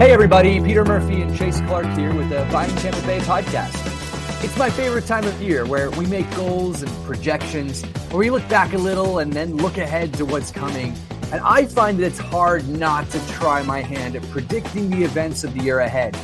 Hey everybody, Peter Murphy and Chase Clark here with the Buying Tampa Bay podcast. It's my favorite time of year where we make goals and projections, where we look back a little and then look ahead to what's coming. And I find that it's hard not to try my hand at predicting the events of the year ahead.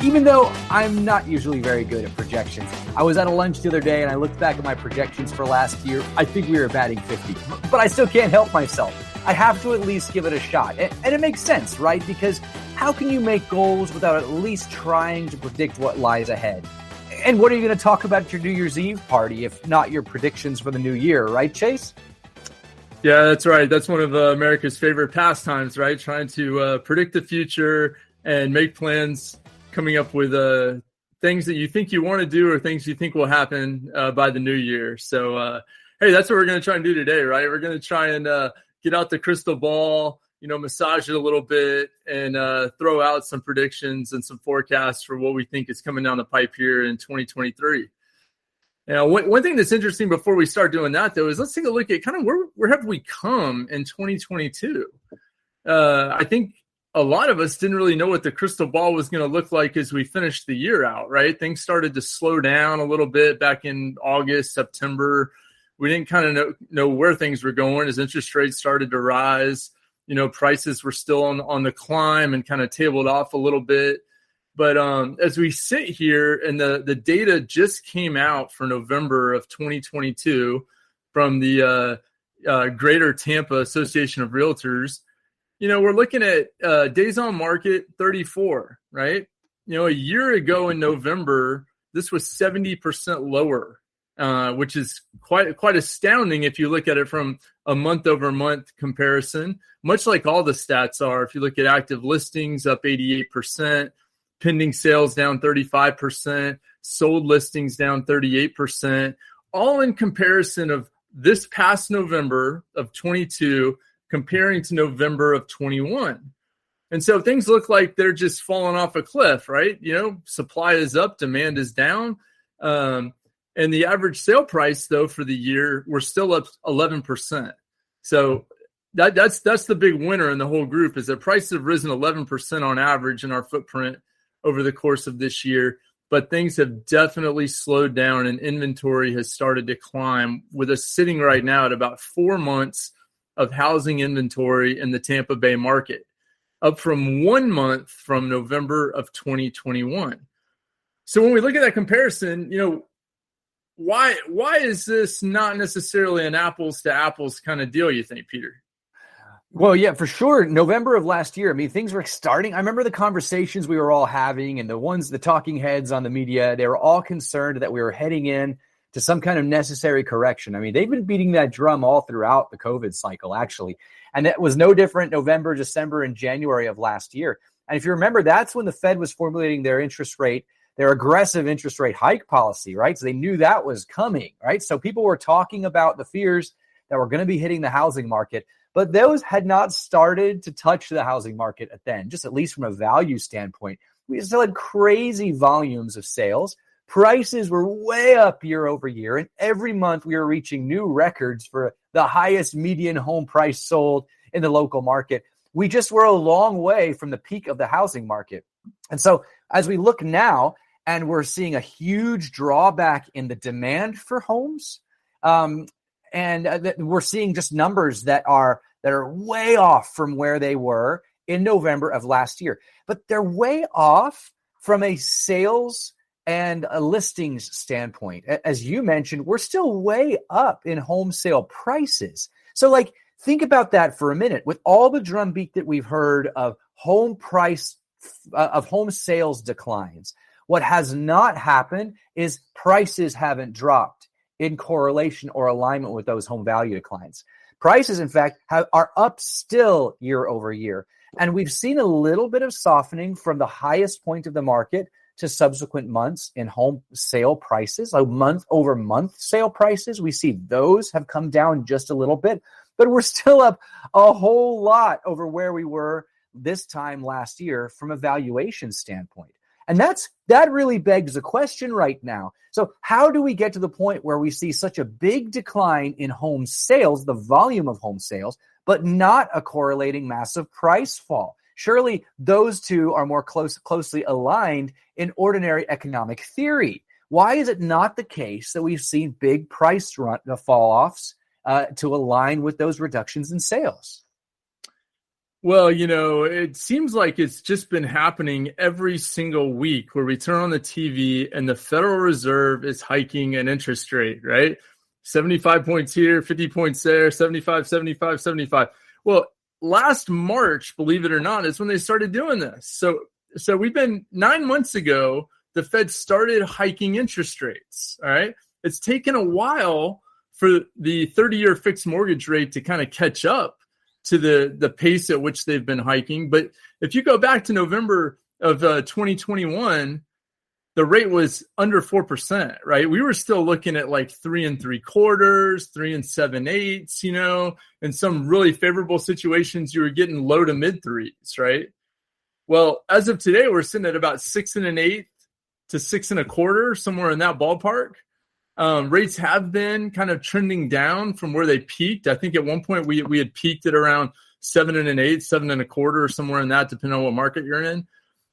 Even though I'm not usually very good at projections. I was at a lunch the other day and I looked back at my projections for last year. I think we were batting 50, but I still can't help myself. I have to at least give it a shot. And it makes sense, right? Because how can you make goals without at least trying to predict what lies ahead? And what are you going to talk about at your New Year's Eve party, if not your predictions for the new year, right, Chase? Yeah, that's right. That's one of America's favorite pastimes, right? Trying to predict the future and make plans, coming up with things that you think you want to do or things you think will happen by the new year. So, hey, that's what we're going to try and do today, right? We're going to try and get out the crystal ball, massage it a little bit and throw out some predictions and some forecasts for what we think is coming down the pipe here in 2023. Now, one thing that's interesting before we start doing that, though, is let's take a look at kind of where have we come in 2022. I think a lot of us didn't really know what the crystal ball was going to look like as we finished the year out, right? Things started to slow down a little bit back in August, September. We didn't kind of know where things were going as interest rates started to rise. Prices were still on the climb and kind of tabled off a little bit. But as we sit here and the data just came out for November of 2022 from the Greater Tampa Association of Realtors, we're looking at days on market 34, right? A year ago in November, this was 70% lower, which is quite astounding if you look at it from a month-over-month comparison, much like all the stats are. If you look at active listings, up 88%, pending sales down 35%, sold listings down 38%, all in comparison of this past November of 22 comparing to November of 21. And so things look like they're just falling off a cliff, right? Supply is up, demand is down. And the average sale price, though, for the year, we're still up 11%. So that's the big winner in the whole group is that prices have risen 11% on average in our footprint over the course of this year. But things have definitely slowed down and inventory has started to climb, with us sitting right now at about 4 months of housing inventory in the Tampa Bay market, up from 1 month from November of 2021. So when we look at that comparison, why is this not necessarily an apples to apples kind of deal, you think, Peter? Well, yeah, for sure. November of last year, things were starting. I remember the conversations we were all having and the talking heads on the media, they were all concerned that we were heading in to some kind of necessary correction. They've been beating that drum all throughout the COVID cycle, actually. And that was no different November, December, and January of last year. And if you remember, that's when the Fed was formulating their aggressive interest rate hike policy, right? So they knew that was coming, right? So people were talking about the fears that were going to be hitting the housing market, but those had not started to touch the housing market then, just at least from a value standpoint. We still had crazy volumes of sales. Prices were way up year over year, and every month we were reaching new records for the highest median home price sold in the local market. We just were a long way from the peak of the housing market. And so as we look now, and we're seeing a huge drawback in the demand for homes, we're seeing just numbers that are way off from where they were in November of last year. But they're way off from a sales and a listings standpoint. As you mentioned, we're still way up in home sale prices. So think about that for a minute. With all the drumbeat that we've heard of home sales declines, what has not happened is prices haven't dropped in correlation or alignment with those home value declines. Prices, in fact, are up still year over year. And we've seen a little bit of softening from the highest point of the market to subsequent months in home sale prices, like month over month sale prices. We see those have come down just a little bit, but we're still up a whole lot over where we were this time last year from a valuation standpoint. And that really begs the question right now. So how do we get to the point where we see such a big decline in home sales, the volume of home sales, but not a correlating massive price fall? Surely those two are more closely aligned in ordinary economic theory. Why is it not the case that we've seen big price fall-offs to align with those reductions in sales? Well, it seems like it's just been happening every single week where we turn on the TV and the Federal Reserve is hiking an interest rate, right? 75 points here, 50 points there, 75, 75, 75. Well, last March, believe it or not, is when they started doing this. So we've been 9 months ago, the Fed started hiking interest rates, all right? It's taken a while for the 30-year fixed mortgage rate to kind of catch up to the pace at which they've been hiking. But if you go back to November of 2021, the rate was under 4%, right? We were still looking at like 3 3/4, 3 7/8, in some really favorable situations, you were getting low to mid threes, right? Well, as of today, we're sitting at about 6 1/8 to 6 1/4, somewhere in that ballpark. Rates have been kind of trending down from where they peaked. I think at one point we had peaked at around 7 1/8, 7 1/4, or somewhere in that, depending on what market you're in.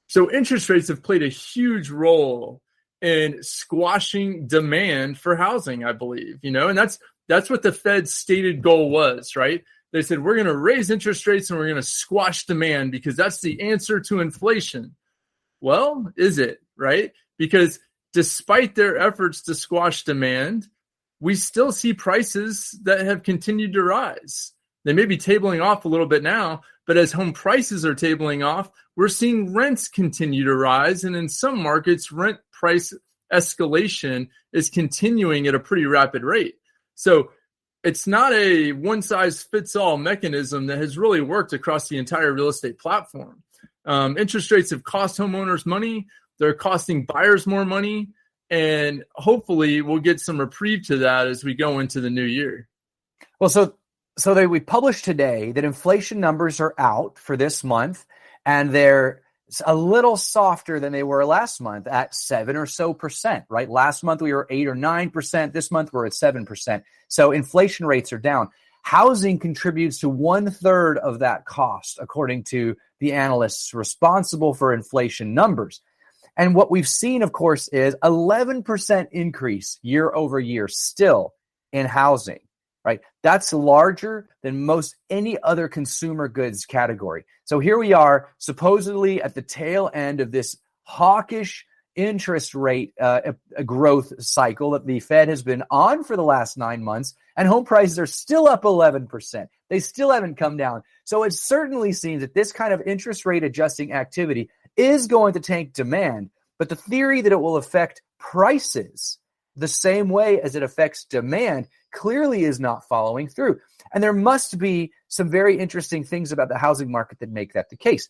So interest rates have played a huge role in squashing demand for housing, I believe, and that's what the Fed's stated goal was, right? They said, we're going to raise interest rates and we're going to squash demand because that's the answer to inflation. Well, is it, right? Because despite their efforts to squash demand, we still see prices that have continued to rise. They may be tabling off a little bit now, but as home prices are tabling off, we're seeing rents continue to rise. And in some markets, rent price escalation is continuing at a pretty rapid rate. So it's not a one-size-fits-all mechanism that has really worked across the entire real estate platform. Interest rates have cost homeowners money. They're costing buyers more money. And hopefully we'll get some reprieve to that as we go into the new year. Well, we published today that inflation numbers are out for this month, and they're a little softer than they were last month at 7% or so, right? Last month we were 8 or 9%. This month we're at 7%. So inflation rates are down. Housing contributes to 1/3 of that cost, according to the analysts responsible for inflation numbers. And what we've seen, of course, is 11% increase year over year still in housing, right? That's larger than most any other consumer goods category. So here we are, supposedly at the tail end of this hawkish interest rate growth cycle that the Fed has been on for the last 9 months, and home prices are still up 11%. They still haven't come down. So it certainly seems that this kind of interest rate adjusting activity is going to tank demand, but the theory that it will affect prices the same way as it affects demand clearly is not following through. And there must be some very interesting things about the housing market that make that the case.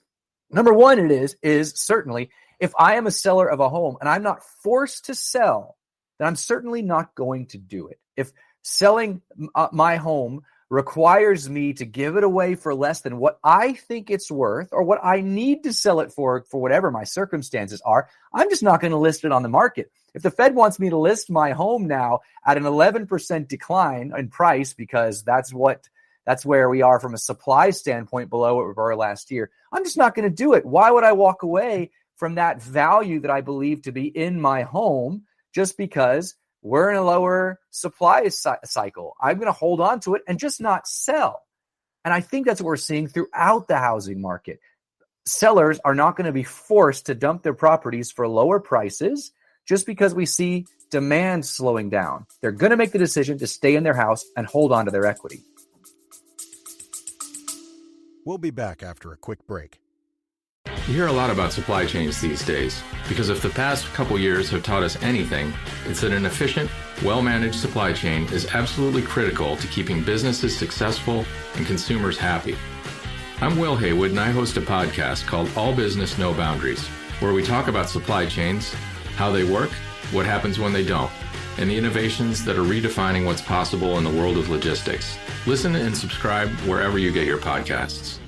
Number one, it is certainly, if I am a seller of a home and I'm not forced to sell, then I'm certainly not going to do it. If selling my home requires me to give it away for less than what I think it's worth or what I need to sell it for whatever my circumstances are, I'm just not going to list it on the market. If the Fed wants me to list my home now at an 11% decline in price because that's where we are from a supply standpoint below what we were last year, I'm just not going to do it. Why would I walk away from that value that I believe to be in my home just because we're in a lower supply cycle? I'm going to hold on to it and just not sell. And I think that's what we're seeing throughout the housing market. Sellers are not going to be forced to dump their properties for lower prices just because we see demand slowing down. They're going to make the decision to stay in their house and hold on to their equity. We'll be back after a quick break. You hear a lot about supply chains these days because if the past couple years have taught us anything, it's that an efficient, well-managed supply chain is absolutely critical to keeping businesses successful and consumers happy. I'm Will Haywood, and I host a podcast called All Business, No Boundaries, where we talk about supply chains, how they work, what happens when they don't, and the innovations that are redefining what's possible in the world of logistics. Listen and subscribe wherever you get your podcasts.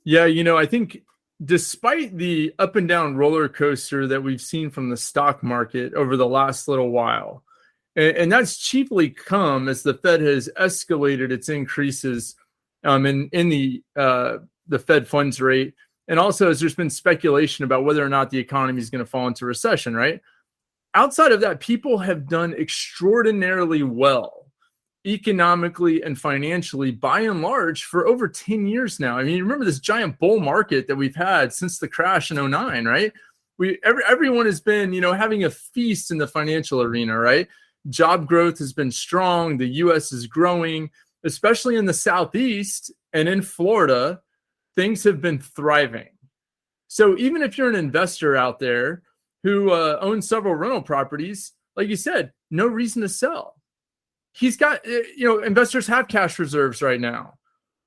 Yeah, I think despite the up and down roller coaster that we've seen from the stock market over the last little while, And that's chiefly come as the Fed has escalated its increases in the Fed funds rate. And also as there's been speculation about whether or not the economy is going to fall into recession, right? Outside of that, people have done extraordinarily well economically and financially by and large for over 10 years now. I mean, you remember this giant bull market that we've had since the crash in 2009, right? Everyone has been, having a feast in the financial arena, right? Job growth has been strong. The U.S. is growing, especially in the Southeast and in Florida. Things have been thriving. So even if you're an investor out there who owns several rental properties, like you said, no reason to sell. He's got, investors have cash reserves right now.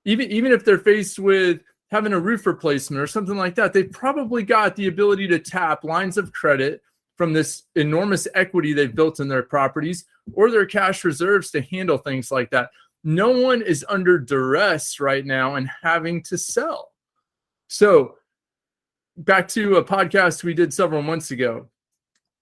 Even if they're faced with having a roof replacement or something like that, they've probably got the ability to tap lines of credit from this enormous equity they've built in their properties or their cash reserves to handle things like that. No one is under duress right now and having to sell. So back to a podcast we did several months ago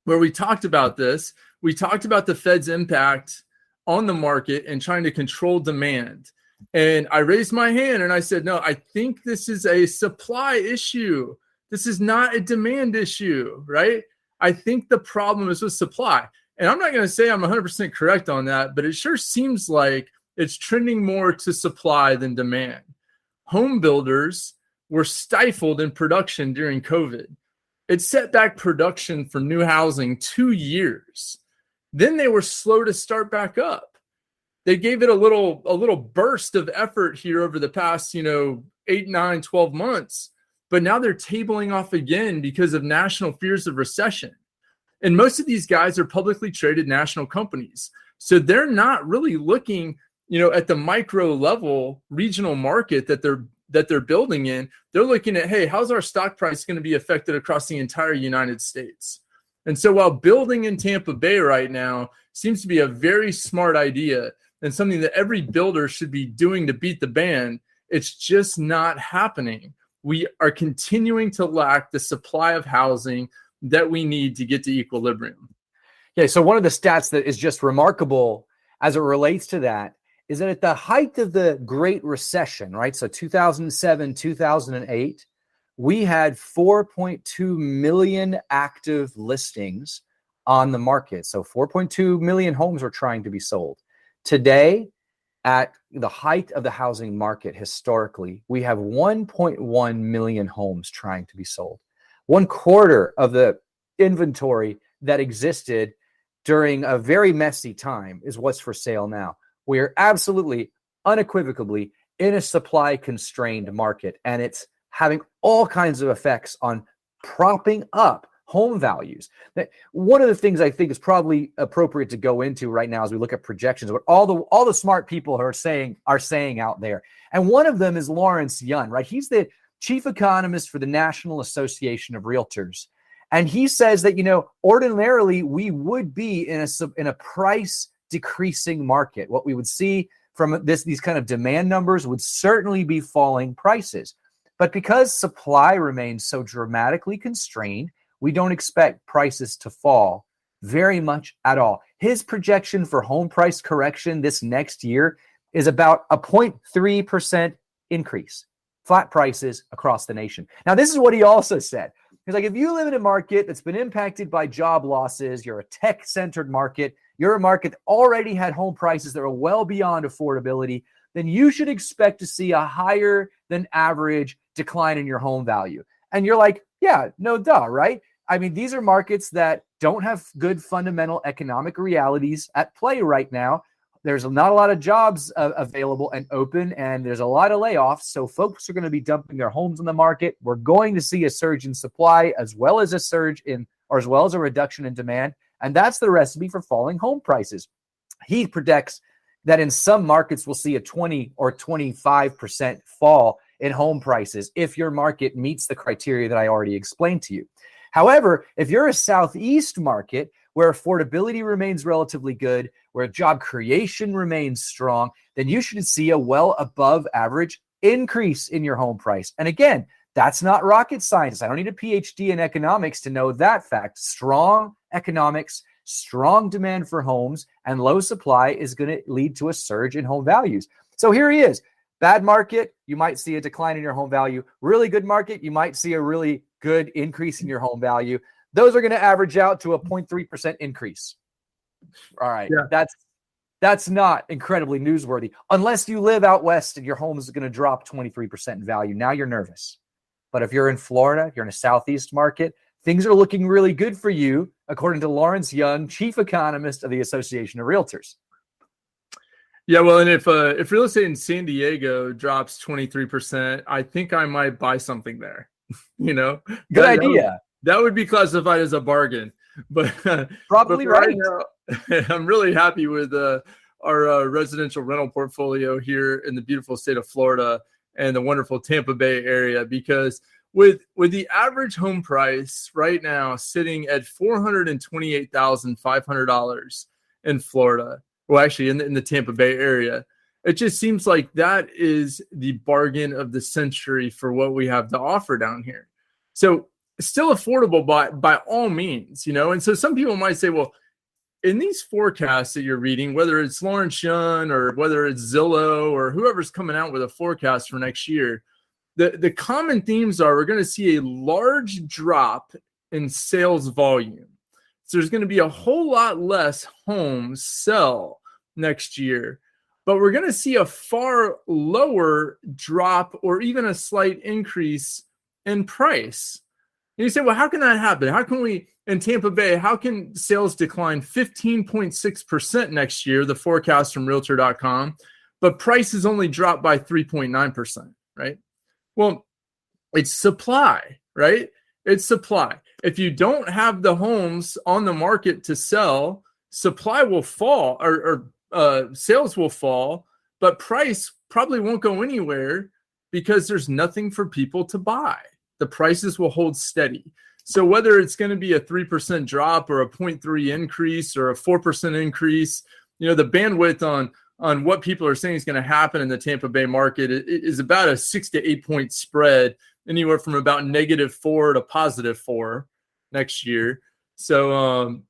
where we talked about this. We talked about the Fed's impact on the market and trying to control demand. And I raised my hand and I said, no, I think this is a supply issue. This is not a demand issue, right? I think the problem is with supply. And I'm not going to say I'm 100% correct on that, but it sure seems like it's trending more to supply than demand. Home builders were stifled in production during COVID. It set back production for new housing 2 years. Then they were slow to start back up. They gave it a little burst of effort here over the past, 8, 9, 12 months. But now they're tabling off again because of national fears of recession. And most of these guys are publicly traded national companies. So they're not really looking, at the micro level regional market that they're building in. They're looking at, hey, how's our stock price going to be affected across the entire United States? And so while building in Tampa Bay right now seems to be a very smart idea and something that every builder should be doing to beat the band, it's just not happening. We are continuing to lack the supply of housing that we need to get to equilibrium. Yeah, so one of the stats that is just remarkable as it relates to that is that at the height of the Great Recession, right? So 2007, 2008, we had 4.2 million active listings on the market. So 4.2 million homes were trying to be sold. Today, at the height of the housing market historically, we have 1.1 million homes trying to be sold. 1/4 of the inventory that existed during a very messy time is what's for sale now. We are absolutely, unequivocally in a supply-constrained market, and it's having all kinds of effects on propping up home values. One of the things I think is probably appropriate to go into right now as we look at projections, what all the smart people are saying out there. And one of them is Lawrence Yun, right? He's the chief economist for the National Association of Realtors. And he says that, ordinarily we would be in a price decreasing market. What we would see from these kind of demand numbers would certainly be falling prices. But because supply remains so dramatically constrained, we don't expect prices to fall very much at all. His projection for home price correction this next year is about a 0.3% increase, flat prices across the nation. Now, this is what he also said. He's like, if you live in a market that's been impacted by job losses, you're a tech-centered market, you're a market that already had home prices that are well beyond affordability, then you should expect to see a higher than average decline in your home value. And you're like, yeah, no duh, right? I mean, these are markets that don't have good fundamental economic realities at play right now. There's not a lot of jobs available and open, and there's a lot of layoffs. So folks are going to be dumping their homes on the market. We're going to see a surge in supply as well as a reduction in demand. And that's the recipe for falling home prices. He predicts that in some markets we'll see a 20 or 25% fall in home prices if your market meets the criteria that I already explained to you. However, if you're a Southeast market where affordability remains relatively good, where job creation remains strong, then you should see a well above average increase in your home price. And again, that's not rocket science. I don't need a PhD in economics to know that fact. Strong economics strong demand for homes and low supply is going to lead to a surge in home values. So here he is. Bad market, you might see a decline in your home value. Really good market, you might see a really good increase in your home value. Those are going to average out to a 0.3% increase. All right. Yeah. That's not incredibly newsworthy unless you live out west and your home is going to drop 23% in value. Now you're nervous. But if you're in Florida, you're in a Southeast market, things are looking really good for you, according to Lawrence Young, chief economist of the Association of Realtors. Yeah, well, and if real estate in San Diego drops 23%, I think I might buy something there. Good idea. That would be classified as a bargain. But probably right. Now, I'm really happy with our residential rental portfolio here in the beautiful state of Florida and the wonderful Tampa Bay area, because with the average home price right now sitting at $428,500 in Florida, well, actually in the Tampa Bay area, it just seems like that is the bargain of the century for what we have to offer down here. So still affordable by all means, and so some people might say, well, in these forecasts that you're reading, whether it's Lawrence Young or whether it's Zillow or whoever's coming out with a forecast for next year, the common themes are we're going to see a large drop in sales volume. So there's going to be a whole lot less homes sell next year, but we're going to see a far lower drop or even a slight increase in price. And you say, well, how can that happen? How can we, in Tampa Bay, how can sales decline 15.6% next year, the forecast from Realtor.com, but prices only drop by 3.9%, right? Well, it's supply, right? It's supply. If you don't have the homes on the market to sell, supply will fall or sales will fall, but price probably won't go anywhere because there's nothing for people to buy. The prices will hold steady. So whether it's going to be a 3% drop or a 0.3 increase or a 4% increase, the bandwidth on what people are saying is going to happen in the Tampa Bay market is about a 6 to 8 point spread, anywhere from about -4 to +4 next year. So,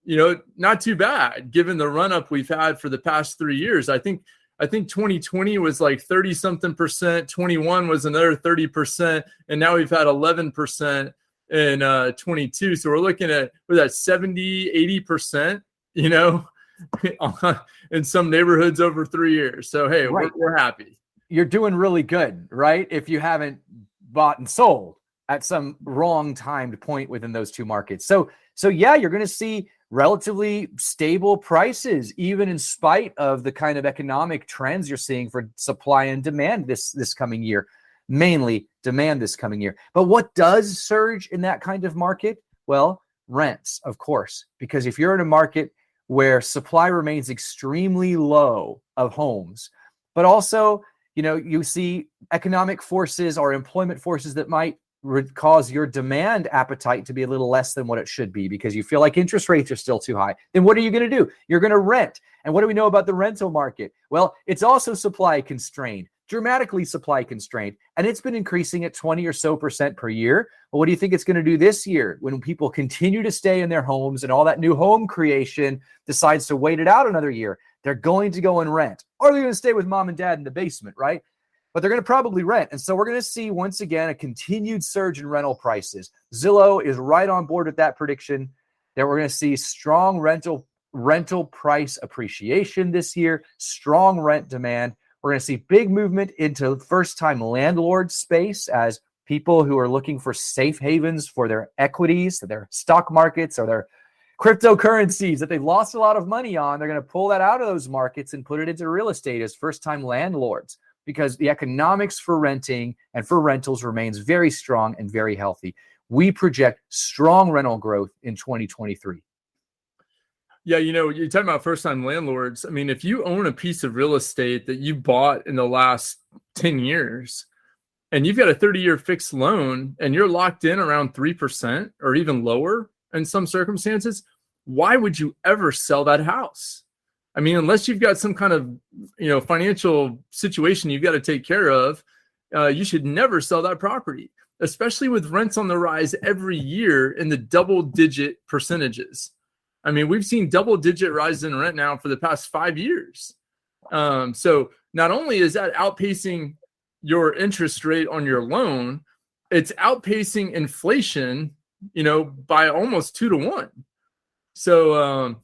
not too bad given the run up we've had for the past 3 years. I think 2020 was like 30 something percent. 21 was another 30%. And now we've had 11% in 22. So we're looking at, was that 70, 80%, in some neighborhoods over 3 years. So, hey, right. we're happy. You're doing really good, right? If you haven't bought and sold at some wrong timed point within those two markets. So yeah, you're going to see relatively stable prices, even in spite of the kind of economic trends you're seeing for supply and demand this coming year, mainly demand this coming year. But what does surge in that kind of market? Well, rents, of course, because if you're in a market where supply remains extremely low of homes, but also, you see economic forces or employment forces that might cause your demand appetite to be a little less than what it should be because you feel like interest rates are still too high. Then what are you going to do? You're going to rent. And what do we know about the rental market? Well, it's also supply constrained, dramatically supply constrained, and it's been increasing at 20 or so % per year. Well, what do you think it's going to do this year when people continue to stay in their homes and all that new home creation decides to wait it out another year? They're going to go and rent, or they're going to stay with mom and dad in the basement, right? But they're going to probably rent. And so we're going to see, once again, a continued surge in rental prices. Zillow is right on board with that prediction that we're going to see strong rental price appreciation this year, strong rent demand. We're going to see big movement into first-time landlord space as people who are looking for safe havens for their equities, their stock markets, or their cryptocurrencies that they've lost a lot of money on. They're going to pull that out of those markets and put it into real estate as first-time landlords, because the economics for renting and for rentals remains very strong and very healthy. We project strong rental growth in 2023. Yeah, you're talking about first-time landlords. I mean, if you own a piece of real estate that you bought in the last 10 years and you've got a 30-year fixed loan and you're locked in around 3% or even lower in some circumstances, why would you ever sell that house? I mean, unless you've got some kind of, financial situation you've got to take care of, you should never sell that property, especially with rents on the rise every year in the double-digit percentages. I mean, we've seen double-digit rise in rent now for the past 5 years. So not only is that outpacing your interest rate on your loan, it's outpacing inflation, by almost 2 to 1. So,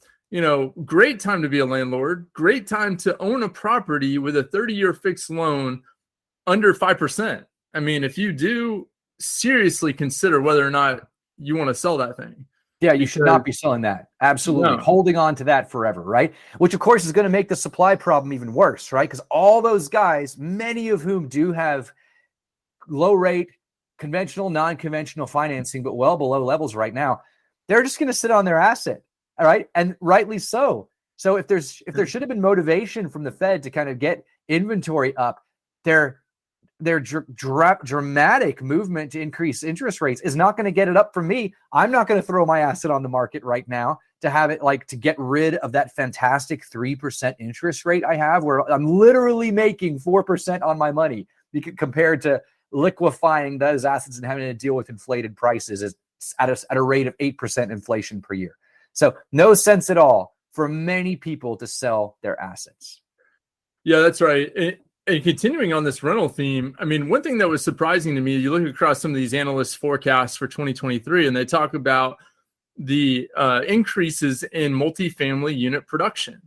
great time to be a landlord, great time to own a property with a 30-year fixed loan under 5%. I mean, if you do, seriously consider whether or not you want to sell that thing. Yeah, you should not be selling that. Absolutely. No. Holding on to that forever, right? Which, of course, is going to make the supply problem even worse, right? Because all those guys, many of whom do have low rate, conventional, non-conventional financing, but well below levels right now, they're just going to sit on their asset, all right? And rightly so. So if there should have been motivation from the Fed to kind of get inventory up, their dramatic movement to increase interest rates is not going to get it up for me. I'm not going to throw my asset on the market right now to have it to get rid of that fantastic 3% interest rate I have, where I'm literally making 4% on my money compared to liquefying those assets and having to deal with inflated prices at a rate of 8% inflation per year. So no sense at all for many people to sell their assets. Yeah, that's right. And continuing on this rental theme, I mean, one thing that was surprising to me, you look across some of these analysts' forecasts for 2023, and they talk about the increases in multifamily unit production.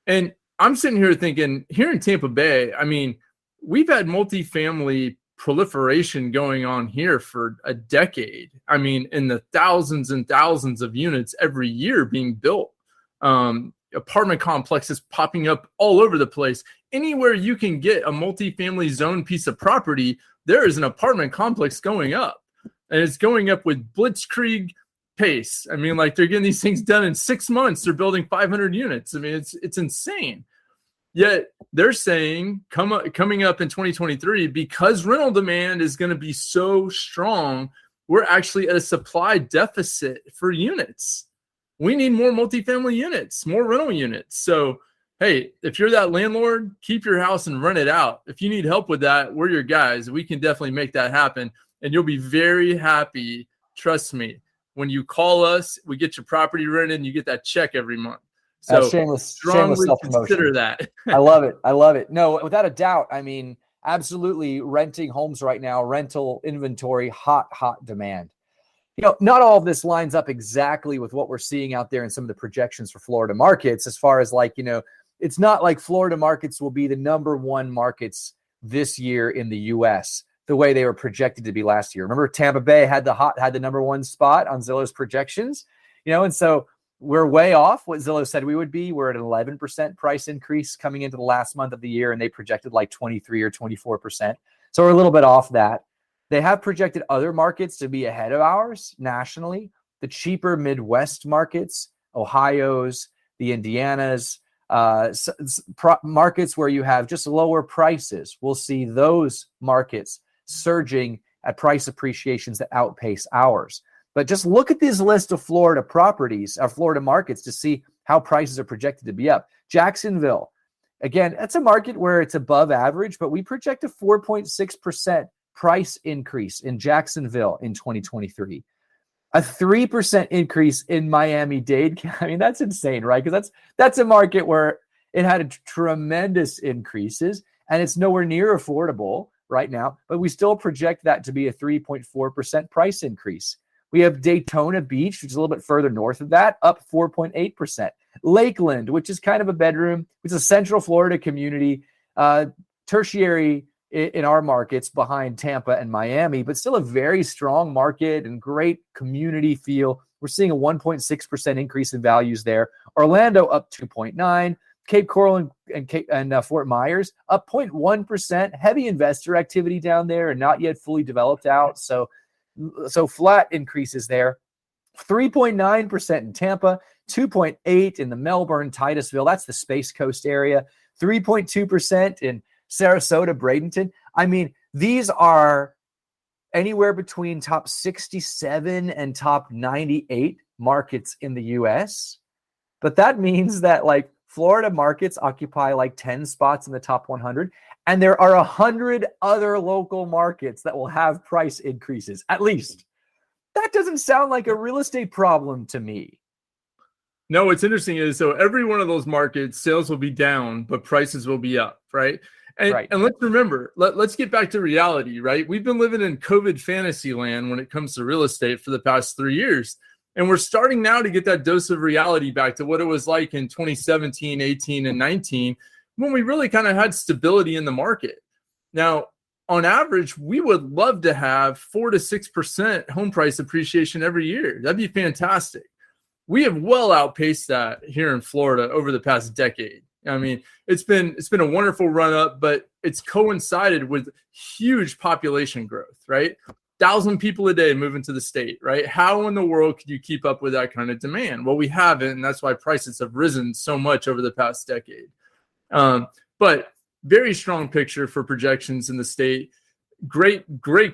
And I'm sitting here thinking, here in Tampa Bay, I mean, we've had multifamily proliferation going on here for a decade. I mean, in the thousands and thousands of units every year being built. Apartment complexes popping up all over the place. Anywhere you can get a multifamily zone piece of property, there is an apartment complex going up, and it's going up with blitzkrieg pace. I mean, they're getting these things done in 6 months. They're building 500 units. I mean, it's insane. Yet they're saying coming up in 2023, because rental demand is going to be so strong, we're actually at a supply deficit for units. We need more multifamily units, more rental units. So, hey, if you're that landlord, keep your house and rent it out. If you need help with that, we're your guys. We can definitely make that happen. And you'll be very happy. Trust me. When you call us, we get your property rented and you get that check every month. So shameless strongly self-promotion. Consider that. I love it. No, without a doubt. I mean, absolutely renting homes right now, rental inventory, hot demand. Not all of this lines up exactly with what we're seeing out there in some of the projections for Florida markets, as far as it's not like Florida markets will be the number one markets this year in the U.S. the way they were projected to be last year. Remember, Tampa Bay had the number one spot on Zillow's projections, and so we're way off what Zillow said we would be. We're at an 11% price increase coming into the last month of the year, and they projected 23 or 24%. So we're a little bit off that. They have projected other markets to be ahead of ours nationally. The cheaper Midwest markets, Ohio's, the Indiana's, markets where you have just lower prices. We'll see those markets surging at price appreciations that outpace ours. But just look at this list of Florida properties, Florida markets, to see how prices are projected to be up. Jacksonville, again, that's a market where it's above average, but we project a 4.6% price increase in Jacksonville in 2023. A 3% increase in Miami-Dade. I mean, that's insane, right? Because that's a market where it had tremendous increases, and it's nowhere near affordable right now, but we still project that to be a 3.4% price increase. We have Daytona Beach, which is a little bit further north of that, up 4.8%. Lakeland, which is kind of a bedroom, which is a Central Florida community, tertiary in our markets behind Tampa and Miami, but still a very strong market and great community feel. We're seeing a 1.6% increase in values there. Orlando up 2.9%. Cape Coral and Fort Myers up 0.1%. Heavy investor activity down there and not yet fully developed out. So flat increases there. 3.9% in Tampa, 2.8% in the Melbourne, Titusville. That's the Space Coast area. 3.2% in Sarasota, Bradenton. I mean, these are anywhere between top 67 and top 98 markets in the U.S. But that means that Florida markets occupy 10 spots in the top 100. And there are 100 other local markets that will have price increases, at least. That doesn't sound like a real estate problem to me. No, what's interesting is so every one of those markets, sales will be down, but prices will be up, right? And, Right. and let's remember, let's get back to reality, right? We've been living in COVID fantasy land when it comes to real estate for the past 3 years. And we're starting now to get that dose of reality back to what it was like in 2017, 18, and 19, when we really kind of had stability in the market. Now, on average, we would love to have 4 to 6% home price appreciation every year. That'd be fantastic. We have well outpaced that here in Florida over the past decade. I mean, it's been a wonderful run up, but it's coincided with huge population growth, right? 1,000 people a day moving to the state, right? How in the world could you keep up with that kind of demand? Well, we haven't, and that's why prices have risen so much over the past decade. But very strong picture for projections in the state. Great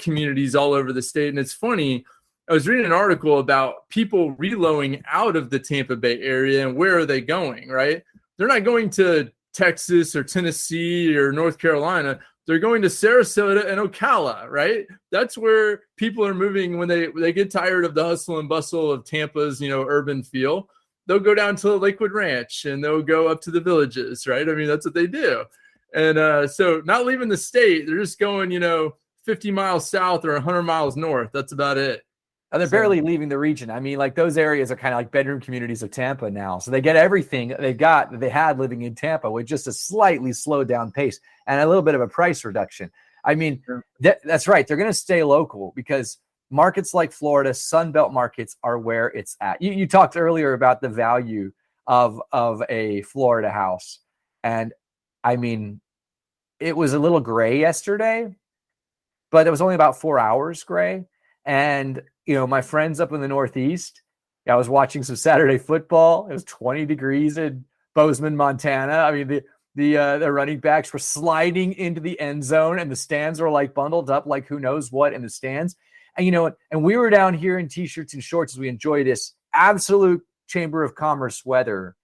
communities all over the state. And it's funny, I was reading an article about people reloading out of the Tampa Bay area and where are they going, right? They're not going to Texas or Tennessee or North Carolina. They're going to Sarasota and Ocala, right? That's where people are moving when they get tired of the hustle and bustle of Tampa's, urban feel. They'll go down to Lakewood Ranch and they'll go up to the villages, right? I mean, that's what they do. And so not leaving the state, they're just going, 50 miles south or 100 miles north. That's about it. And they're barely leaving the region. I mean, like those areas are kind of like bedroom communities of Tampa now. So they get everything that they had living in Tampa with just a slightly slowed down pace and a little bit of a price reduction. I mean, that's right. They're going to stay local because markets like Florida, Sunbelt markets are where it's at. You talked earlier about the value of a Florida house. And I mean, it was a little gray yesterday, but it was only about 4 hours gray. And my friends up in the Northeast, I was watching some Saturday football. It was 20 degrees in Bozeman, Montana. I mean, the running backs were sliding into the end zone and the stands were like bundled up like who knows what in the stands. And and we were down here in t-shirts and shorts as we enjoy this absolute Chamber of Commerce weather.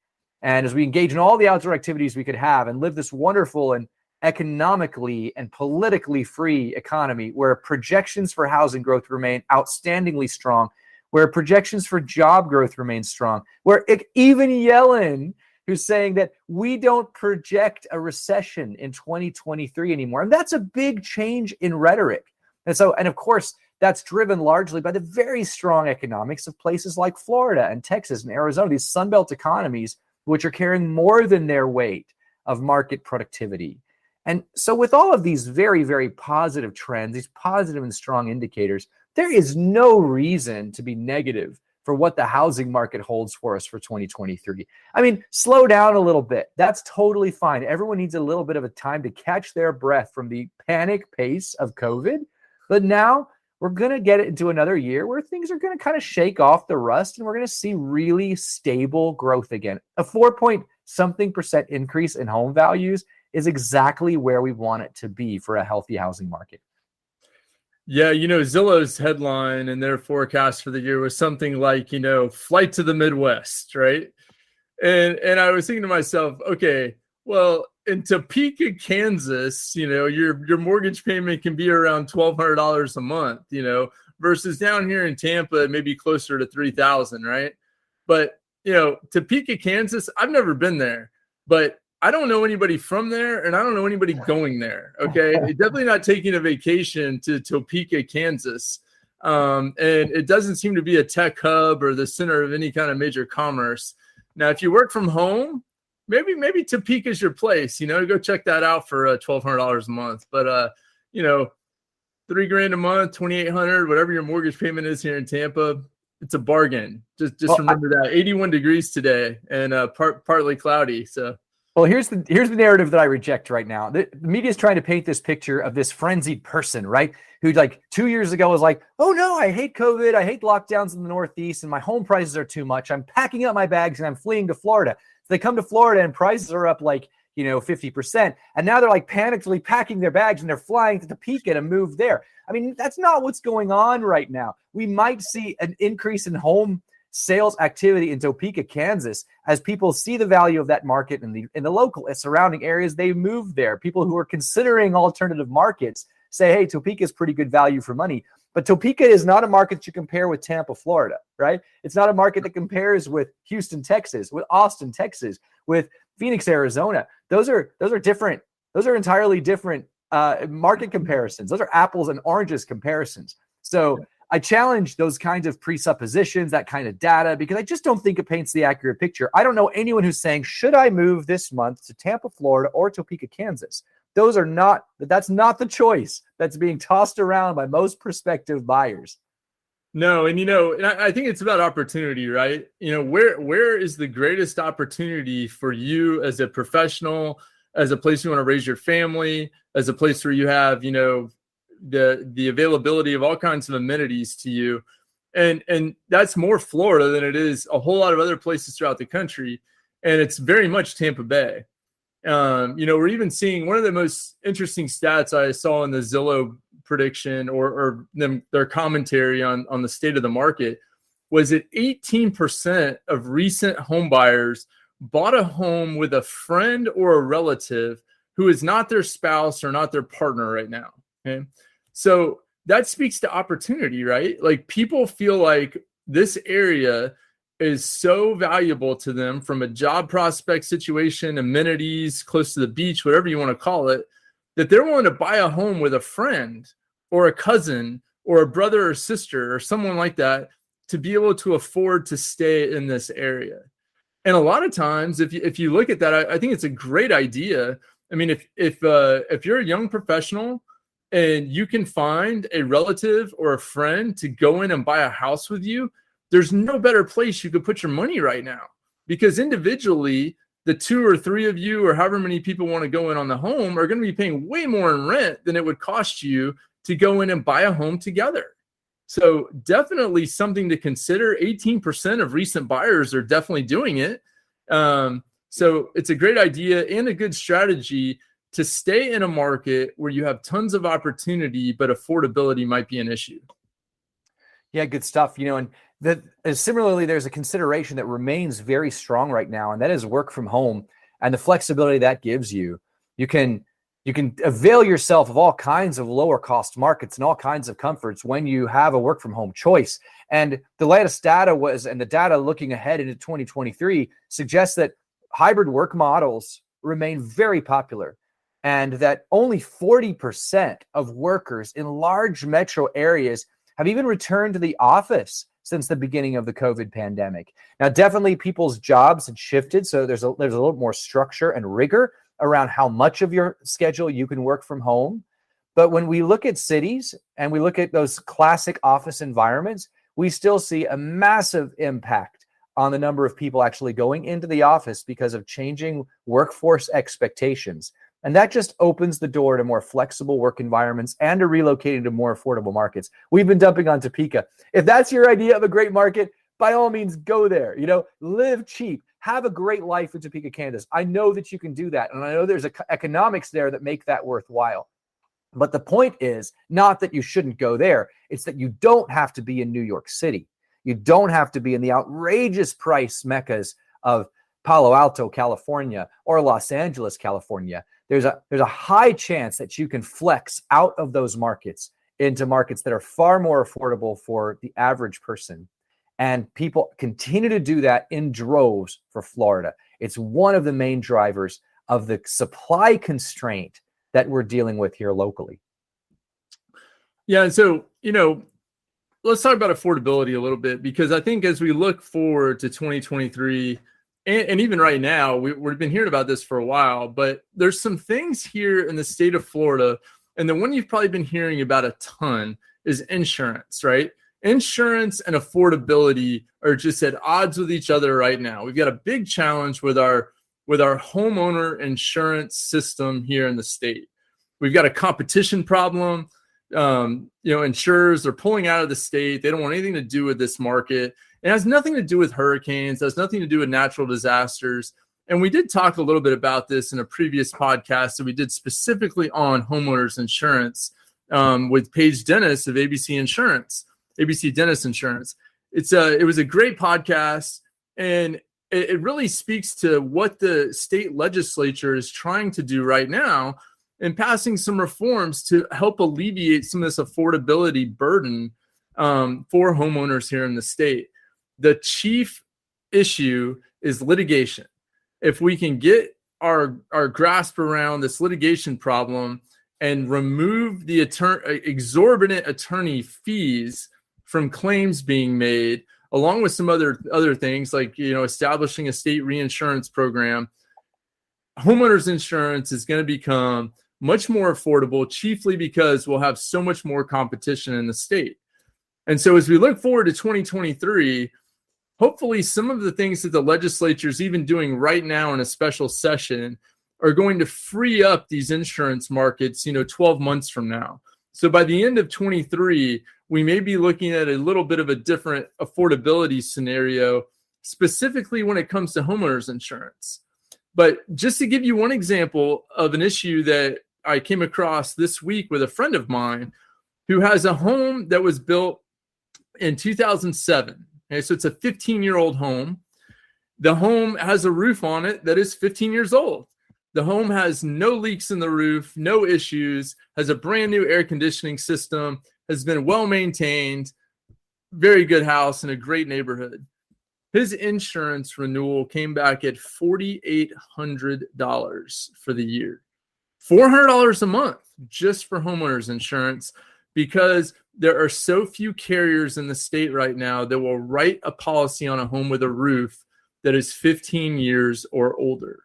And as we engage in all the outdoor activities we could have and live this wonderful and economically and politically free economy where projections for housing growth remain outstandingly strong, where projections for job growth remain strong, where even Yellen, who's saying that we don't project a recession in 2023 anymore. And that's a big change in rhetoric. And of course, that's driven largely by the very strong economics of places like Florida and Texas and Arizona, these Sunbelt economies, which are carrying more than their weight of market productivity. And so with all of these very, very positive trends, these positive and strong indicators, there is no reason to be negative for what the housing market holds for us for 2023. I mean, slow down a little bit. That's totally fine. Everyone needs a little bit of a time to catch their breath from the panic pace of COVID. But now we're going to get into another year where things are going to kind of shake off the rust and we're going to see really stable growth again. A 4-point-something% increase in home values is exactly where we want it to be for a healthy housing market. Yeah, Zillow's headline and their forecast for the year was something like, flight to the Midwest, right? And I was thinking to myself, okay, well, in Topeka, Kansas, your mortgage payment can be around $1,200 a month, versus down here in Tampa, maybe closer to $3,000, right? But, Topeka, Kansas, I've never been there, but I don't know anybody from there, and I don't know anybody going there, okay? Definitely not taking a vacation to Topeka, Kansas. And it doesn't seem to be a tech hub or the center of any kind of major commerce. Now, if you work from home, maybe Topeka's your place, go check that out for $1,200 a month. But, $3,000 a month, $2,800, whatever your mortgage payment is here in Tampa, it's a bargain. Just remember that. 81 degrees today and partly cloudy, so. Well, here's the narrative that I reject right now. The media is trying to paint this picture of this frenzied person, right? Who 2 years ago was like, oh no, I hate COVID. I hate lockdowns in the Northeast and my home prices are too much. I'm packing up my bags and I'm fleeing to Florida. So they come to Florida and prices are up 50%. And now they're panically packing their bags and they're flying to Topeka to move there. I mean, that's not what's going on right now. We might see an increase in home sales activity in Topeka, Kansas, as people see the value of that market in the local surrounding areas. They move there. People who are considering alternative markets say, hey, Topeka is pretty good value for money. But Topeka is not a market that you compare with Tampa, Florida, right? It's not a market that compares with Houston, Texas, with Austin, Texas, with Phoenix, Arizona. Those are different. Those are entirely different market comparisons. Those are apples and oranges comparisons. So I challenge those kinds of presuppositions, that kind of data, because I just don't think it paints the accurate picture. I don't know anyone who's saying, should I move this month to Tampa, Florida, or Topeka, Kansas? That's not the choice that's being tossed around by most prospective buyers. No, and I think it's about opportunity, right? Where is the greatest opportunity for you as a professional, as a place you want to raise your family, as a place where you have, the availability of all kinds of amenities to you. And that's more Florida than it is a whole lot of other places throughout the country. And it's very much Tampa Bay. We're even seeing one of the most interesting stats I saw in the Zillow prediction or their commentary on the state of the market was that 18% of recent home buyers bought a home with a friend or a relative who is not their spouse or not their partner right now. Okay. So that speaks to opportunity, right? Like, people feel like this area is so valuable to them from a job prospect situation, amenities, close to the beach, whatever you want to call it, that they're willing to buy a home with a friend or a cousin or a brother or sister or someone like that to be able to afford to stay in this area. And a lot of times, if you look at that, I think it's a great idea. I mean, if you're a young professional and you can find a relative or a friend to go in and buy a house with you, there's no better place you could put your money right now, because individually, the 2 or 3 of you or however many people want to go in on the home are going to be paying way more in rent than it would cost you to go in and buy a home together. So definitely something to consider. 18% of recent buyers are definitely doing it. So it's a great idea and a good strategy to stay in a market where you have tons of opportunity, but affordability might be an issue. Yeah, good stuff. Similarly, there's a consideration that remains very strong right now, and that is work from home and the flexibility that gives you. You can avail yourself of all kinds of lower cost markets and all kinds of comforts when you have a work from home choice. And the latest data the data looking ahead into 2023 suggests that hybrid work models remain very popular, and that only 40% of workers in large metro areas have even returned to the office since the beginning of the COVID pandemic. Now, definitely people's jobs had shifted, so there's a little more structure and rigor around how much of your schedule you can work from home. But when we look at cities and we look at those classic office environments, we still see a massive impact on the number of people actually going into the office because of changing workforce expectations. And that just opens the door to more flexible work environments and to relocating to more affordable markets. We've been dumping on Topeka. If that's your idea of a great market, by all means, go there. Live cheap. Have a great life in Topeka, Kansas. I know that you can do that. And I know there's economics there that make that worthwhile. But the point is not that you shouldn't go there. It's that you don't have to be in New York City. You don't have to be in the outrageous price meccas of Palo Alto, California, or Los Angeles, California. There's a high chance that you can flex out of those markets into markets that are far more affordable for the average person. And people continue to do that in droves for Florida. It's one of the main drivers of the supply constraint that we're dealing with here locally. Yeah. And so, let's talk about affordability a little bit, because I think as we look forward to 2023, and even right now, we've been hearing about this for a while, but there's some things here in the state of Florida, and the one you've probably been hearing about a ton is insurance, right? Insurance and affordability are just at odds with each other right now. We've got a big challenge with our homeowner insurance system here in the state. We've got a competition problem. Insurers are pulling out of the state. They don't want anything to do with this market. It has nothing to do with hurricanes. It has nothing to do with natural disasters. And we did talk a little bit about this in a previous podcast that we did specifically on homeowners insurance with Paige Dennis of ABC Dennis Insurance. It was a great podcast, and it really speaks to what the state legislature is trying to do right now. and passing some reforms to help alleviate some of this affordability burden for homeowners here in the state. The chief issue is litigation. If we can get our grasp around this litigation problem and remove the exorbitant attorney fees from claims being made, along with some other things like, establishing a state reinsurance program, homeowners insurance is going to become much more affordable, chiefly because we'll have so much more competition in the state. And so as we look forward to 2023, hopefully some of the things that the legislature is even doing right now in a special session are going to free up these insurance markets, 12 months from now. So by the end of 23, we may be looking at a little bit of a different affordability scenario, specifically when it comes to homeowners insurance. But just to give you one example of an issue that I came across this week with a friend of mine who has a home that was built in 2007. Okay, so it's a 15-year-old home. The home has a roof on it that is 15 years old. The home has no leaks in the roof, no issues, has a brand new air conditioning system, has been well maintained, very good house in a great neighborhood. His insurance renewal came back at $4,800 for the year. $400 a month just for homeowners insurance, because there are so few carriers in the state right now that will write a policy on a home with a roof that is 15 years or older.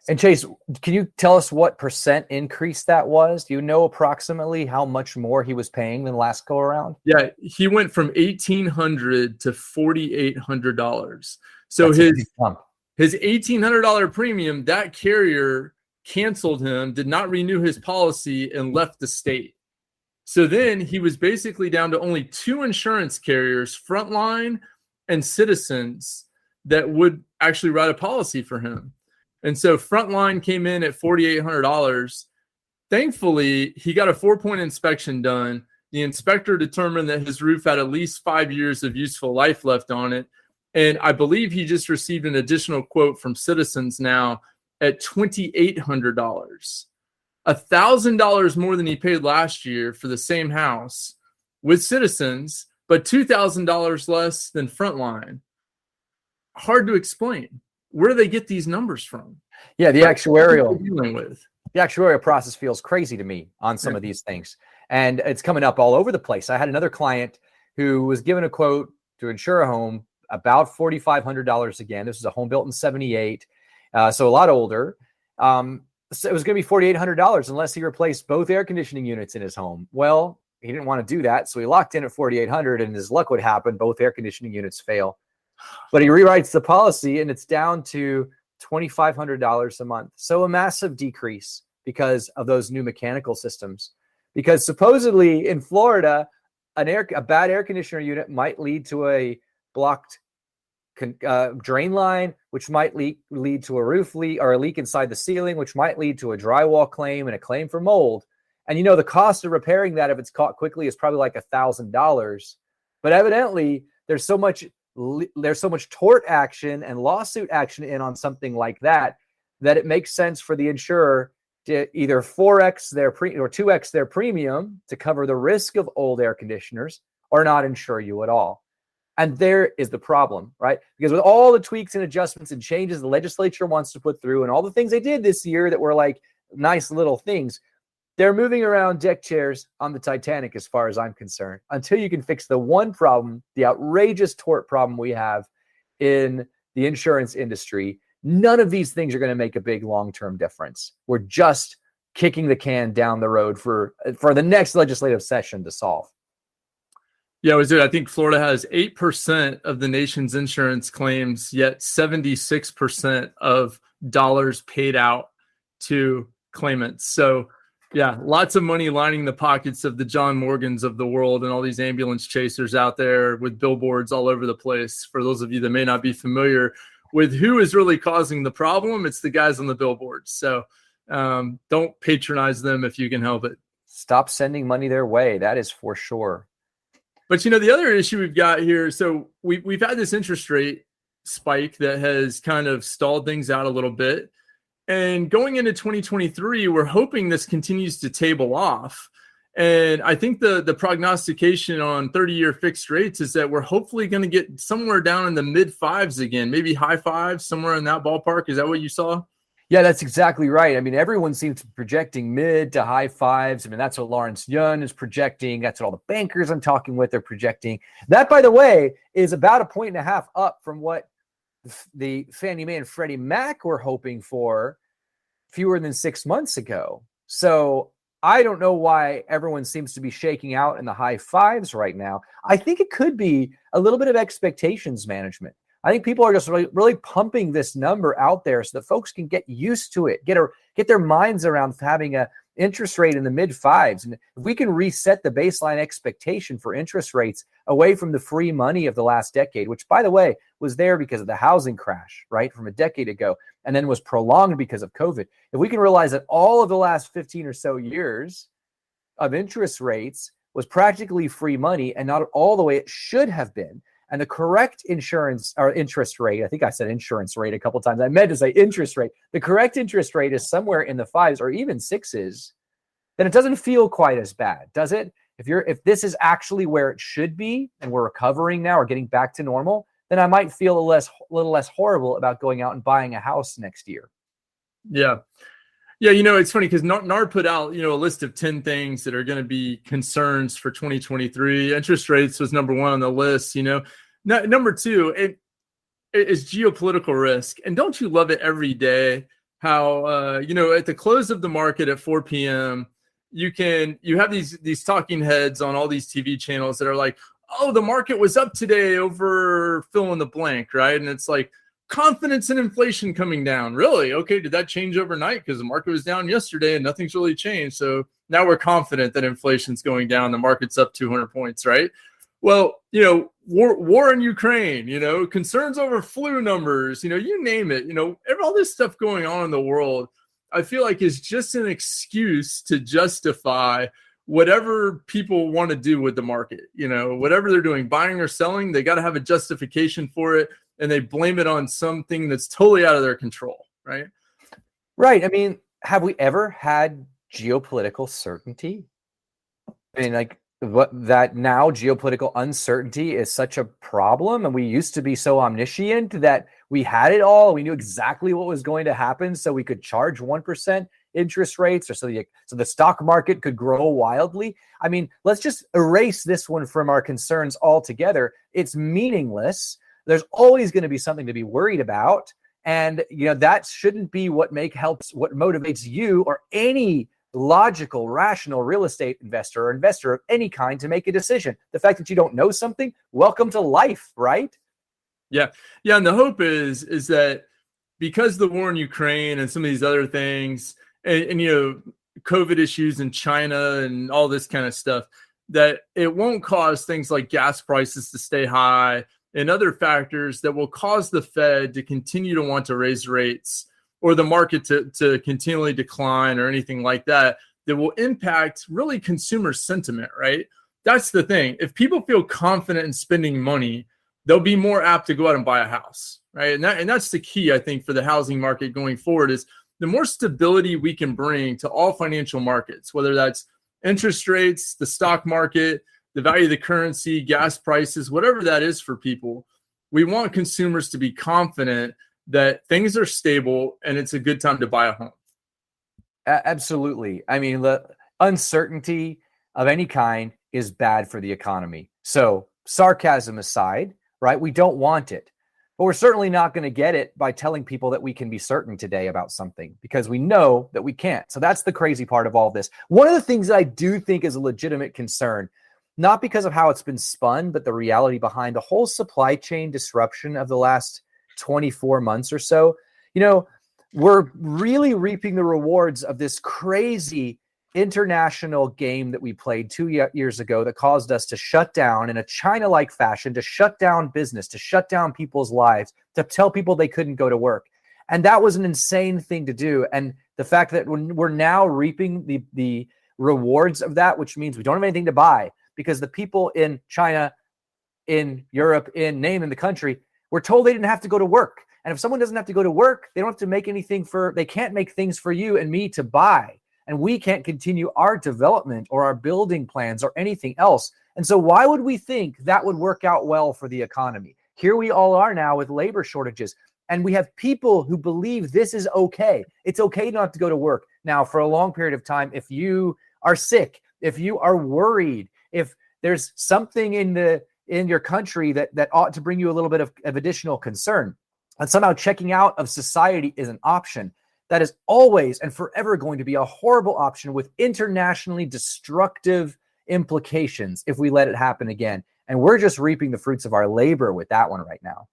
And Chase, can you tell us what percent increase that was? Do you know approximately how much more he was paying than last go around? Yeah, he went from $1,800 to $4,800. So That's his $1,800 premium, that carrier canceled him, did not renew his policy, and left the state. So then he was basically down to only two insurance carriers, Frontline and Citizens, that would actually write a policy for him. And so Frontline came in at $4,800. Thankfully, he got a 4-point inspection done. The inspector determined that his roof had at least 5 years of useful life left on it. And I believe he just received an additional quote from Citizens now at $2,800. $1,000 more than he paid last year for the same house with Citizens, but $2,000 less than Frontline. Hard to explain. Where do they get these numbers from? Yeah, the actuarial process feels crazy to me on some of these things. And it's coming up all over the place. I had another client who was given a quote to insure a home about $4,500 again. This was a home built in 78, so a lot older. So it was going to be $4,800 unless he replaced both air conditioning units in his home. Well, he didn't want to do that, so he locked in at $4,800, and as luck would happen, both air conditioning units fail. But he rewrites the policy, and it's down to $2,500 a month. So a massive decrease because of those new mechanical systems. Because supposedly in Florida, a bad air conditioner unit might lead to a blocked drain line, which might lead to a roof leak or a leak inside the ceiling, which might lead to a drywall claim and a claim for mold. And the cost of repairing that, if it's caught quickly, is probably like $1,000. But evidently, there's so much tort action and lawsuit action in on something like that it makes sense for the insurer to either 4x their or 2x their premium to cover the risk of old air conditioners, or not insure you at all. And there is the problem, right? Because with all the tweaks and adjustments and changes the legislature wants to put through, and all the things they did this year that were like nice little things, they're moving around deck chairs on the Titanic as far as I'm concerned, until you can fix the one problem, the outrageous tort problem we have in the insurance industry. None of these things are going to make a big long-term difference. We're just kicking the can down the road for the next legislative session to solve. Yeah, I think Florida has 8% of the nation's insurance claims, yet 76% of dollars paid out to claimants. So yeah, lots of money lining the pockets of the John Morgans of the world and all these ambulance chasers out there with billboards all over the place. For those of you that may not be familiar with who is really causing the problem, it's the guys on the billboards. So don't patronize them if you can help it. Stop sending money their way. That is for sure. But the other issue we've got here, so we've had this interest rate spike that has kind of stalled things out a little bit. And going into 2023, we're hoping this continues to table off. And I think the prognostication on 30-year fixed rates is that we're hopefully going to get somewhere down in the mid fives again, maybe high fives, somewhere in that ballpark. Is that what you saw? Yeah, that's exactly right. I mean, everyone seems to be projecting mid to high fives. I mean, that's what Lawrence Yun is projecting. That's what all the bankers I'm talking with are projecting. That, by the way, is about 1.5 points up from what the Fannie Mae and Freddie Mac were hoping for fewer than 6 months ago. So I don't know why everyone seems to be shaking out in the high fives right now. I think it could be a little bit of expectations management. I think people are just really pumping this number out there so that folks can get used to it, get their minds around having a interest rate in the mid fives. And if we can reset the baseline expectation for interest rates away from the free money of the last decade, which, by the way, was there because of the housing crash, right, from a decade ago, and then was prolonged because of COVID. If we can realize that all of the last 15 or so years of interest rates was practically free money and not all the way it should have been, and the correct insurance or interest rate, I think I said insurance rate a couple of times. I meant to say interest rate. The correct interest rate is somewhere in the fives or even sixes. Then it doesn't feel quite as bad, does it? If this is actually where it should be and we're recovering now or getting back to normal, then I might feel a little less horrible about going out and buying a house next year. Yeah. Yeah, it's funny because NAR put out, a list of 10 things that are going to be concerns for 2023. Interest rates was number one on the list. Number two, it is geopolitical risk. And don't you love it every day how, at the close of the market at 4 p.m., you have these talking heads on all these TV channels that are like, oh, the market was up today over fill in the blank, right? And it's like, confidence in inflation coming down. Really? Okay. Did that change overnight? Because the market was down yesterday and nothing's really changed. So now we're confident that inflation's going down. The market's up 200 points, right? Well, war in Ukraine, concerns over flu numbers, you name it, all this stuff going on in the world, I feel like is just an excuse to justify whatever people want to do with the market, whatever they're doing, buying or selling, they got to have a justification for it. And they blame it on something that's totally out of their control, right? Right. I mean, have we ever had geopolitical certainty? I mean, that now geopolitical uncertainty is such a problem, and we used to be so omniscient that we had it all. We knew exactly what was going to happen, so we could charge 1% interest rates, or so the stock market could grow wildly. I mean, let's just erase this one from our concerns altogether. It's meaningless. There's always going to be something to be worried about. And, that shouldn't be what motivates you or any logical, rational real estate investor or investor of any kind to make a decision. The fact that you don't know something, welcome to life, right? Yeah. Yeah. And the hope is that because the war in Ukraine and some of these other things and COVID issues in China and all this kind of stuff, that it won't cause things like gas prices to stay high and other factors that will cause the Fed to continue to want to raise rates or the market to continually decline or anything like that, that will impact really consumer sentiment, right? That's the thing. If people feel confident in spending money, they'll be more apt to go out and buy a house, right? And that's the key, I think, for the housing market going forward is the more stability we can bring to all financial markets, whether that's interest rates, the stock market, the value of the currency, gas prices, whatever that is for people, we want consumers to be confident that things are stable and it's a good time to buy a home. Absolutely. I mean, the uncertainty of any kind is bad for the economy. So sarcasm aside, right? We don't want it, but we're certainly not going to get it by telling people that we can be certain today about something because we know that we can't. So that's the crazy part of all of this. One of the things that I do think is a legitimate concern, not because of how it's been spun, but the reality behind the whole supply chain disruption of the last 24 months or so. We're really reaping the rewards of this crazy international game that we played 2 years ago that caused us to shut down in a China-like fashion, to shut down business, to shut down people's lives, to tell people they couldn't go to work. And that was an insane thing to do. And the fact that we're now reaping the rewards of that, which means we don't have anything to buy, because the people in China, in Europe, in the country, were told they didn't have to go to work. And if someone doesn't have to go to work, they don't have to make they can't make things for you and me to buy. And we can't continue our development or our building plans or anything else. And so why would we think that would work out well for the economy? Here we all are now with labor shortages. And we have people who believe this is okay. It's okay not to go to work. Now, for a long period of time, if you are sick, if you are worried, if there's something in your country that ought to bring you a little bit of additional concern, and somehow checking out of society is an option, that is always and forever going to be a horrible option with internationally destructive implications if we let it happen again. And we're just reaping the fruits of our labor with that one right now.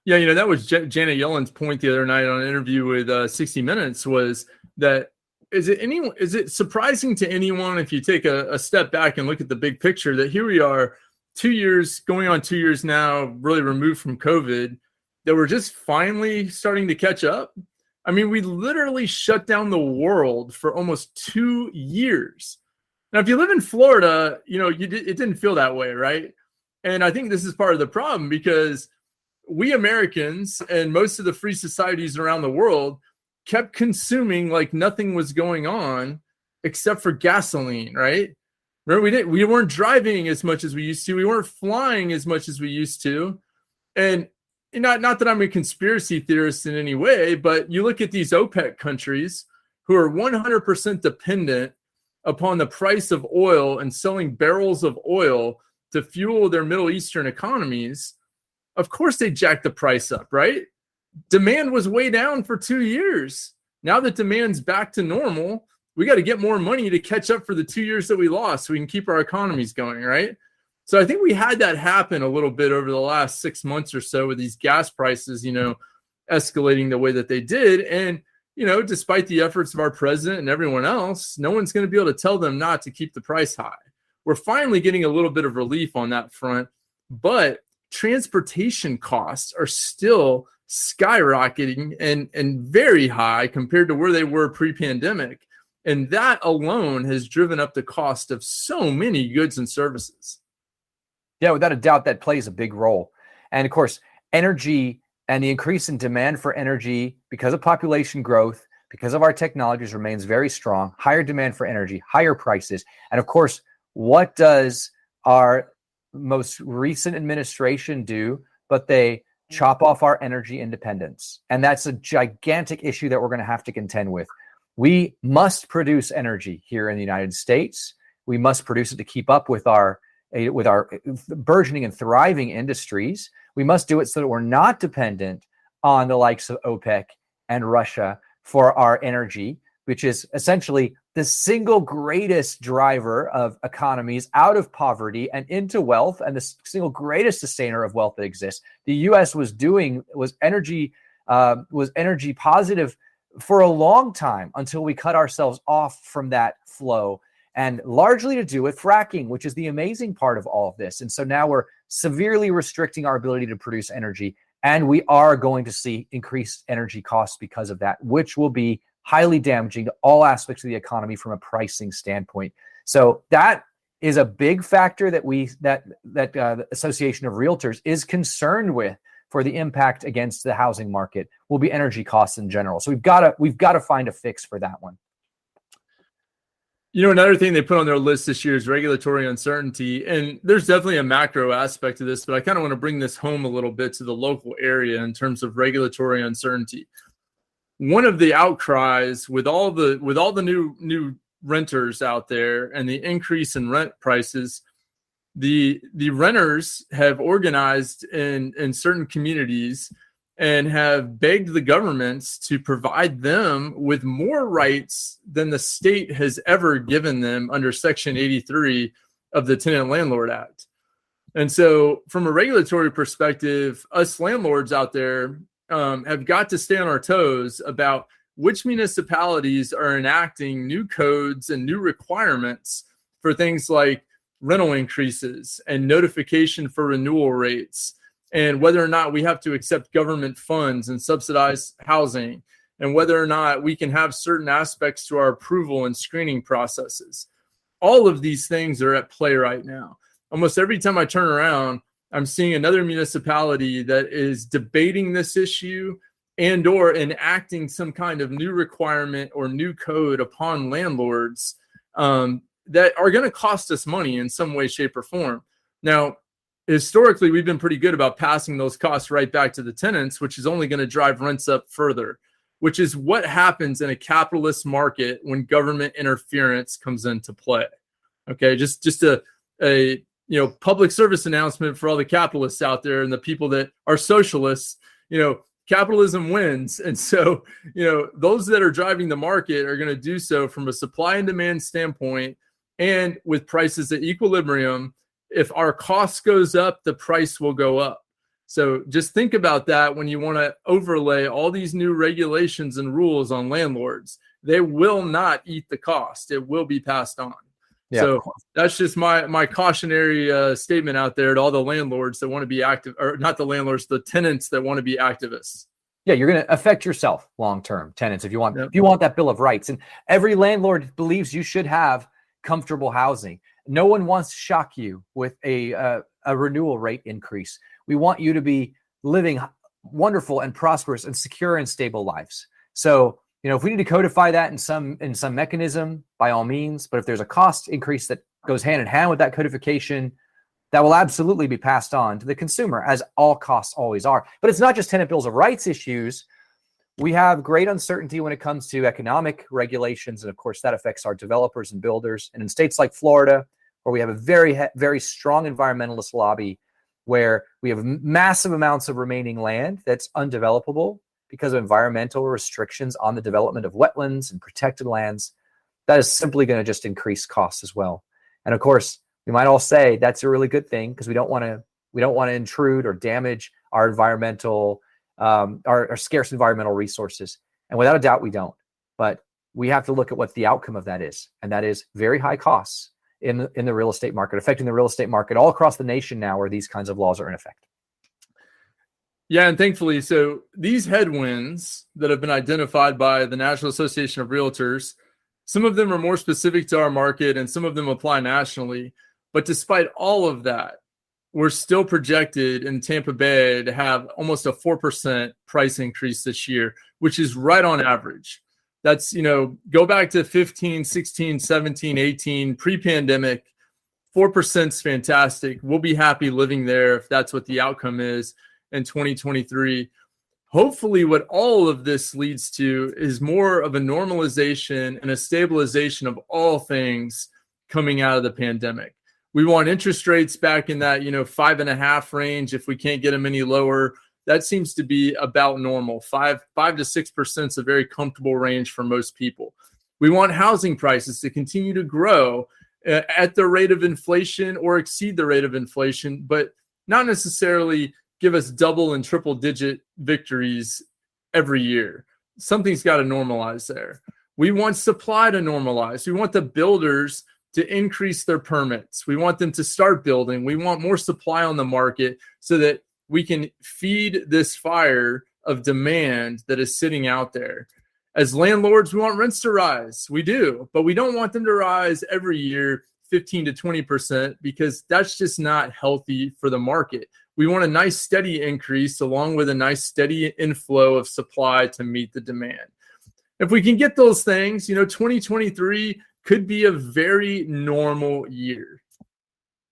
Yeah, that was Janet Yellen's point the other night on an interview with 60 Minutes, was that is it surprising to anyone if you take a step back and look at the big picture that here we are 2 years, going on 2 years now, really removed from COVID, that we're just finally starting to catch up? I mean, we literally shut down the world for almost 2 years. Now, if you live in Florida, it didn't feel that way, right? And I think this is part of the problem, because we Americans and most of the free societies around the world kept consuming like nothing was going on except for gasoline, right? Remember, we weren't driving as much as we used to. We weren't flying as much as we used to. And not that I'm a conspiracy theorist in any way, but you look at these OPEC countries who are 100% dependent upon the price of oil and selling barrels of oil to fuel their Middle Eastern economies. Of course they jacked the price up, right? Demand was way down for 2 years. Now that demand's back to normal, we got to get more money to catch up for the 2 years that we lost so we can keep our economies going, right? So I think we had that happen a little bit over the last 6 months or so with these gas prices, escalating the way that they did. And, despite the efforts of our president and everyone else, no one's going to be able to tell them not to keep the price high. We're finally getting a little bit of relief on that front, but transportation costs are still skyrocketing and very high compared to where they were pre-pandemic. And that alone has driven up the cost of so many goods and services. Yeah, without a doubt, that plays a big role. And of course, energy and the increase in demand for energy because of population growth, because of our technologies, remains very strong. Higher demand for energy, higher prices. And of course, what does our most recent administration do? But they chop off our energy independence. And that's a gigantic issue that we're going to have to contend with. We must produce energy here in the United States. We must produce it to keep up with our burgeoning and thriving industries. We must do it so that we're not dependent on the likes of OPEC and Russia for our energy, which is essentially the single greatest driver of economies out of poverty and into wealth, and the single greatest sustainer of wealth that exists. The U.S. was energy positive for a long time until we cut ourselves off from that flow, and largely to do with fracking, which is the amazing part of all of this. And so now we're severely restricting our ability to produce energy, and we are going to see increased energy costs because of that, which will be highly damaging to all aspects of the economy from a pricing standpoint. So that is a big factor that the Association of Realtors is concerned with for the impact against the housing market, will be energy costs in general. So we've got to find a fix for that one. Another thing they put on their list this year is regulatory uncertainty. And there's definitely a macro aspect to this, but I kind of want to bring this home a little bit to the local area in terms of regulatory uncertainty. One of the outcries with all the new renters out there and the increase in rent prices, the renters have organized in certain communities and have begged the governments to provide them with more rights than the state has ever given them under Section 83 of the Tenant Landlord Act. And so from a regulatory perspective, us landlords out there have got to stay on our toes about which municipalities are enacting new codes and new requirements for things like rental increases and notification for renewal rates, and whether or not we have to accept government funds and subsidize housing, and whether or not we can have certain aspects to our approval and screening processes. All of these things are at play right now. Almost every time I turn around, I'm seeing another municipality that is debating this issue and or enacting some kind of new requirement or new code upon landlords that are going to cost us money in some way, shape, or form. Now, historically, we've been pretty good about passing those costs right back to the tenants, which is only going to drive rents up further, which is what happens in a capitalist market when government interference comes into play. Okay, just a public service announcement for all the capitalists out there and the people that are socialists. Capitalism wins. And so, those that are driving the market are going to do so from a supply and demand standpoint and with prices at equilibrium. If our cost goes up, the price will go up. So just think about that when you want to overlay all these new regulations and rules on landlords. They will not eat the cost. It will be passed on. Yeah. So that's just my cautionary statement out there to all the landlords that want to be active, or not the landlords, the tenants that want to be activists. Yeah, you're going to affect yourself long-term, tenants, if you want that Bill of Rights. And every landlord believes you should have comfortable housing. No one wants to shock you with a renewal rate increase. We want you to be living wonderful and prosperous and secure and stable lives. So, if we need to codify that in some mechanism, by all means, but if there's a cost increase that goes hand in hand with that codification, that will absolutely be passed on to the consumer, as all costs always are. But it's not just tenant bills of rights issues. We have great uncertainty when it comes to economic regulations, and of course that affects our developers and builders. And in states like Florida, where we have a very, very strong environmentalist lobby, where we have massive amounts of remaining land that's undevelopable because of environmental restrictions on the development of wetlands and protected lands, that is simply going to just increase costs as well. And of course, we might all say that's a really good thing because we don't want to intrude or damage our environmental, our scarce environmental resources. And without a doubt, we don't. But we have to look at what the outcome of that is, and that is very high costs in the real estate market, affecting the real estate market all across the nation now, where these kinds of laws are in effect. Yeah, and thankfully, so these headwinds that have been identified by the National Association of Realtors, some of them are more specific to our market and some of them apply nationally. But despite all of that, we're still projected in Tampa Bay to have almost a 4% price increase this year, which is right on average. That's, go back to 15, 16, 17, 18, pre-pandemic, 4% is fantastic. We'll be happy living there if that's what the outcome is in 2023. Hopefully what all of this leads to is more of a normalization and a stabilization of all things coming out of the pandemic. We want interest rates back in that, 5.5 range. If we can't get them any lower, that seems to be about normal. 5 to 6% is a very comfortable range for most people. We want housing prices to continue to grow at the rate of inflation or exceed the rate of inflation, but not necessarily give us double and triple digit victories every year. Something's got to normalize there. We want supply to normalize. We want the builders to increase their permits. We want them to start building. We want more supply on the market so that we can feed this fire of demand that is sitting out there. As landlords, we want rents to rise. We do, but we don't want them to rise every year 15 to 20% because that's just not healthy for the market. We want a nice steady increase along with a nice steady inflow of supply to meet the demand. If we can get those things, 2023 could be a very normal year.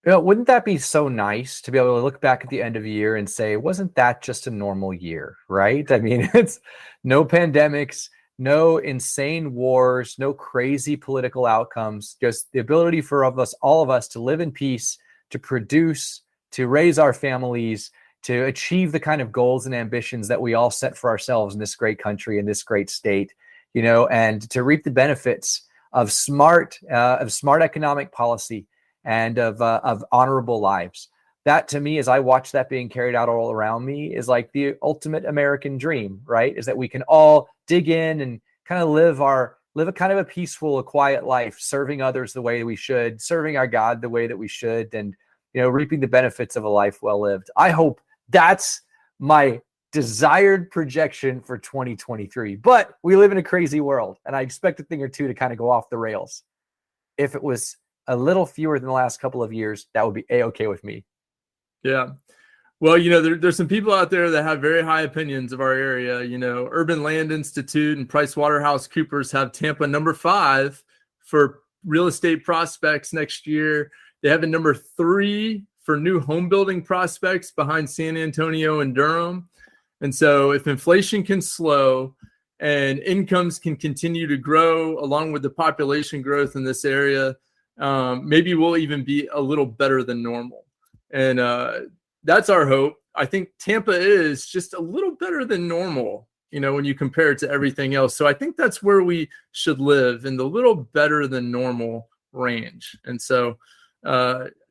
Wouldn't that be so nice to be able to look back at the end of the year and say, wasn't that just a normal year, right? I mean, it's no pandemics, no insane wars, no crazy political outcomes, just the ability for all of us to live in peace, to produce, to raise our families, to achieve the kind of goals and ambitions that we all set for ourselves in this great country, in this great state, and to reap the benefits of smart economic policy and of honorable lives. That, to me, as I watch that being carried out all around me, is like the ultimate American dream, right? Is that we can all dig in and kind of live a kind of a peaceful, a quiet life, serving others the way we should, serving our God the way that we should, and reaping the benefits of a life well lived. I hope that's my desired projection for 2023. But we live in a crazy world, and I expect a thing or two to kind of go off the rails. If it was a little fewer than the last couple of years, that would be A-okay with me. Yeah. Well, there's some people out there that have very high opinions of our area. Urban Land Institute and PricewaterhouseCoopers have Tampa number 5 for real estate prospects next year. They have it number 3 for new home building prospects behind San Antonio and Durham. And so if inflation can slow and incomes can continue to grow along with the population growth in this area, maybe we'll even be a little better than normal. And that's our hope. I think Tampa is just a little better than normal, when you compare it to everything else. So I think that's where we should live, in the little better than normal range. And so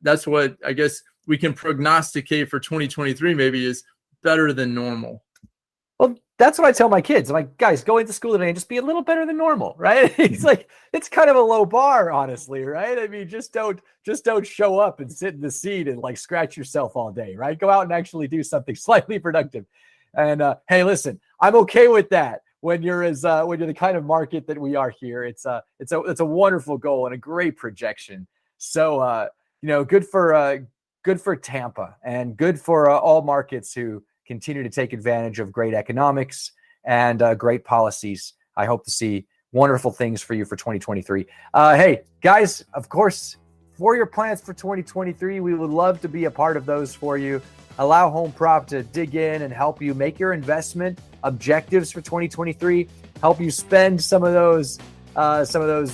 that's what I guess we can prognosticate for 2023 maybe is better than normal. Well, that's what I tell my kids. I'm like, guys, go into school today and just be a little better than normal, right? It's like, it's kind of a low bar, honestly, right? I mean, just don't show up and sit in the seat and like scratch yourself all day, right? Go out and actually do something slightly productive. And hey, listen, I'm okay with that. When you're the kind of market that we are here, it's a wonderful goal and a great projection. So good for Tampa and good for all markets who continue to take advantage of great economics and great policies. I hope to see wonderful things for you for 2023. Hey, guys, of course, for your plans for 2023, we would love to be a part of those for you. Allow HomeProp to dig in and help you make your investment objectives for 2023, help you spend some of those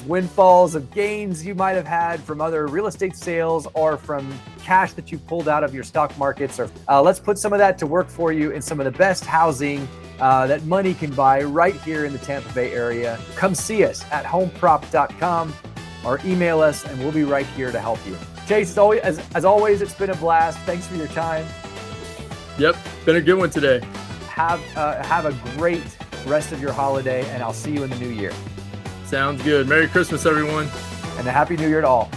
windfalls of gains you might have had from other real estate sales or from cash that you pulled out of your stock markets. Or let's put some of that to work for you in some of the best housing that money can buy right here in the Tampa Bay area. Come see us at homeprop.com or email us and we'll be right here to help you. Chase, as always, it's been a blast. Thanks for your time. Yep, been a good one today. Have a great rest of your holiday, and I'll see you in the new year. Sounds good. Merry Christmas, everyone. And a Happy New Year to all.